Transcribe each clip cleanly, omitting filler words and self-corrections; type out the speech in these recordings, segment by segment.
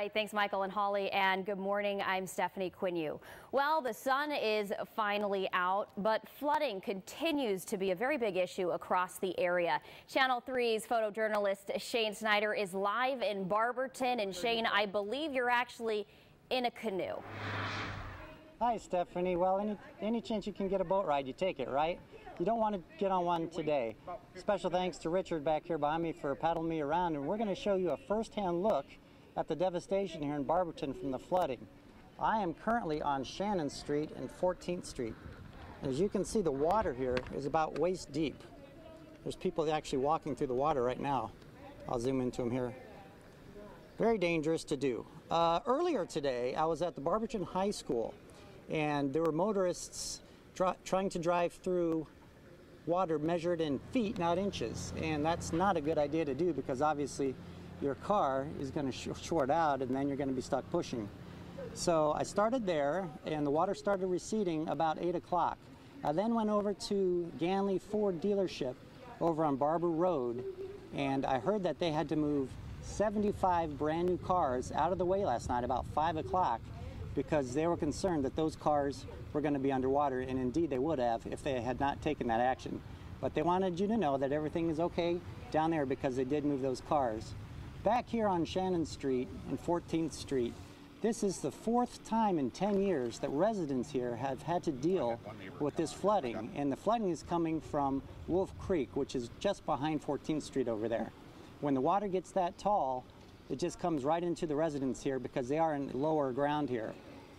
Right, thanks, Michael and Holly, and good morning. I'm Stephanie Quinu. Well, the sun is finally out, but flooding continues to be a very big issue across the area. Channel 3's photojournalist Shane Snyder is live in Barberton. And Shane, I believe you're actually in a canoe. Hi, Stephanie. Well, any chance you can get a boat ride, you take it, right? You don't want to get on one today. Special thanks to Richard back here behind me for paddling me around, and we're going to show you a first-hand look at the devastation here in Barberton from the flooding. I am currently on Shannon Street and 14th Street. As you can see, the water here is about waist deep. There's people actually walking through the water right now. I'll zoom into them here. Very dangerous to do. Earlier today, I was at the Barberton High School, and there were motorists trying to drive through water measured in feet, not inches. And that's not a good idea to do, because obviously your car is going to short out and then you're going to be stuck pushing. So I started there, and the water started receding about 8 o'clock. I then went over to Ganley Ford dealership over on Barber Road, and I heard that they had to move 75 brand new cars out of the way last night about 5 o'clock because they were concerned that those cars were going to be underwater, and indeed they would have if they had not taken that action. But they wanted you to know that everything is okay down there because they did move those cars. Back here on Shannon Street and 14th Street, this is the fourth time in 10 years that residents here have had to deal with this flooding. And the flooding is coming from Wolf Creek, which is just behind 14th Street over there. When the water gets that tall, it just comes right into the residents here because they are in lower ground here.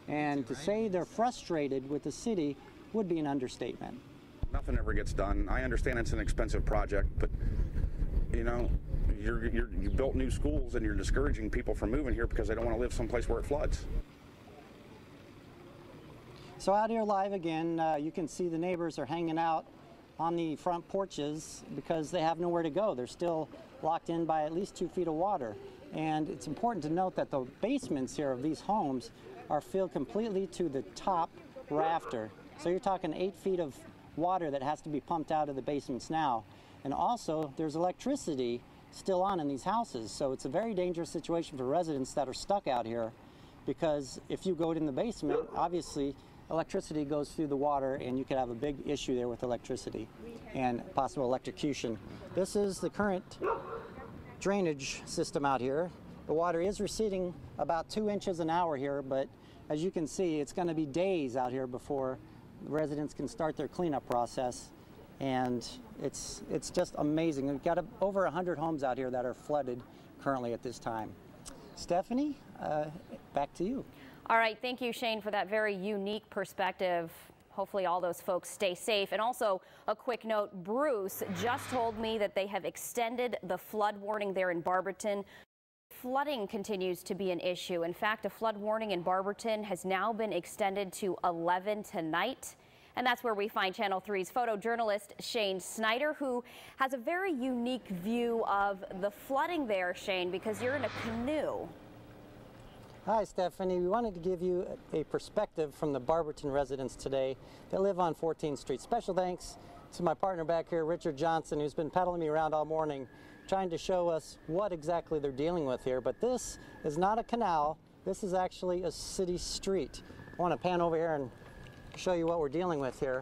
And to say they're frustrated with the city would be an understatement. Nothing ever gets done. I understand it's an expensive project, but you know, you built new schools and you're discouraging people from moving here because they don't want to live someplace where it floods. So out here live again, you can see the neighbors are hanging out on the front porches because they have nowhere to go. They're still locked in by at least 2 feet of water. And it's important to note that the basements here of these homes are filled completely to the top rafter. So you're talking 8 feet of water that has to be pumped out of the basements now. And also, there's electricity still on in these houses, so it's a very dangerous situation for residents that are stuck out here, because if you go in the basement, obviously electricity goes through the water and you could have a big issue there with electricity and possible electrocution. This is the current drainage system out here. The water is receding about 2 inches an hour here, but as you can see, it's going to be days out here before residents can start their cleanup process. And it's just amazing. We've got over 100 homes out here that are flooded currently at this time. Stephanie, back to you. All right, thank you, Shane, for that very unique perspective. Hopefully all those folks stay safe. And also a quick note, Bruce just told me that they have extended the flood warning there in Barberton. Flooding continues to be an issue. In fact, a flood warning in Barberton has now been extended to 11 tonight. And that's where we find Channel 3's photojournalist Shane Snyder, who has a very unique view of the flooding there, Shane, because you're in a canoe. Hi, Stephanie. We wanted to give you a perspective from the Barberton residents today that live on 14th Street. Special thanks to my partner back here, Richard Johnson, who's been pedaling me around all morning, trying to show us what exactly they're dealing with here. But this is not a canal. This is actually a city street. I want to pan over here and show you what we're dealing with here.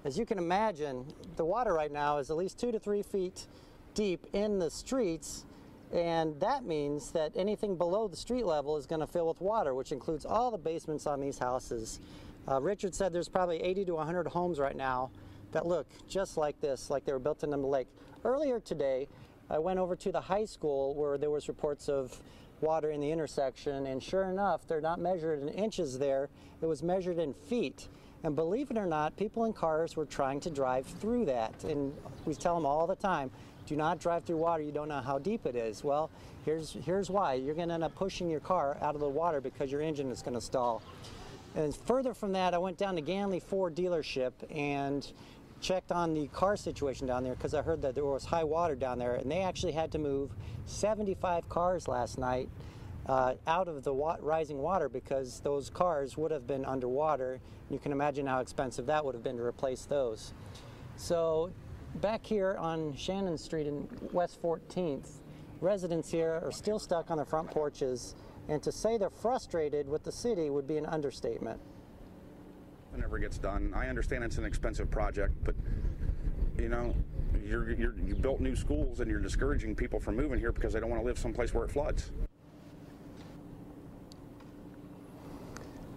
As you can imagine, the water right now is at least 2 to 3 feet deep in the streets, and that means that anything below the street level is going to fill with water, which includes all the basements on these houses. Richard said there's probably 80 to 100 homes right now that look just like this, like they were built into the lake. Earlier today, I went over to the high school where there was reports of water in the intersection, and sure enough, they're not measured in inches there, it was measured in feet. And believe it or not, people in cars were trying to drive through that, and we tell them all the time, do not drive through water, you don't know how deep it is. Well, here's why. You're going to end up pushing your car out of the water because your engine is going to stall. And further from that, I went down to Ganley Ford dealership and checked on the car situation down there because I heard that there was high water down there, and they actually had to move 75 cars last night out of the rising water because those cars would have been underwater. You can imagine how expensive that would have been to replace those. So back here on Shannon Street in West 14th, residents here are still stuck on their front porches And to say they're frustrated with the city would be an understatement. It never gets done. I understand it's an expensive project, but you know, you built new schools and you're discouraging people from moving here because they don't want to live someplace where it floods.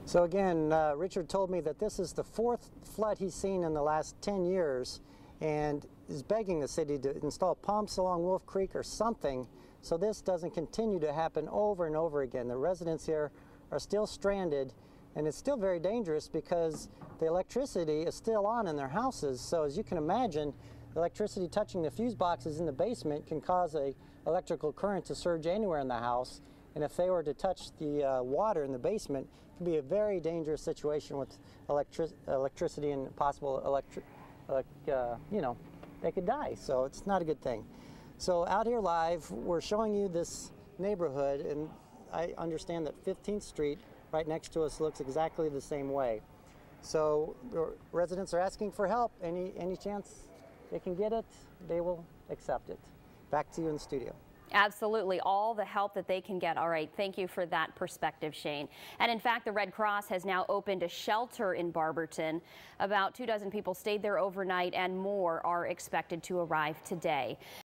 So again, Richard told me that this is the 4th flood he's seen in the last 10 years and is begging the city to install pumps along Wolf Creek or something so this doesn't continue to happen over and over again. The residents here are still stranded, and it's still very dangerous because the electricity is still on in their houses. So as you can imagine, electricity touching the fuse boxes in the basement can cause an electrical current to surge anywhere in the house. And if they were to touch the water in the basement, it could be a very dangerous situation with electricity and possible you know, they could die. So it's not a good thing. So out here live, we're showing you this neighborhood, and I understand that 15th Street right next to us looks exactly the same way. So the residents are asking for help. Any chance they can get it, they will accept it. Back to you in the studio. Absolutely, all the help that they can get. All right, thank you for that perspective, Shane. And in fact, the Red Cross has now opened a shelter in Barberton. About 24 people stayed there overnight, and more are expected to arrive today.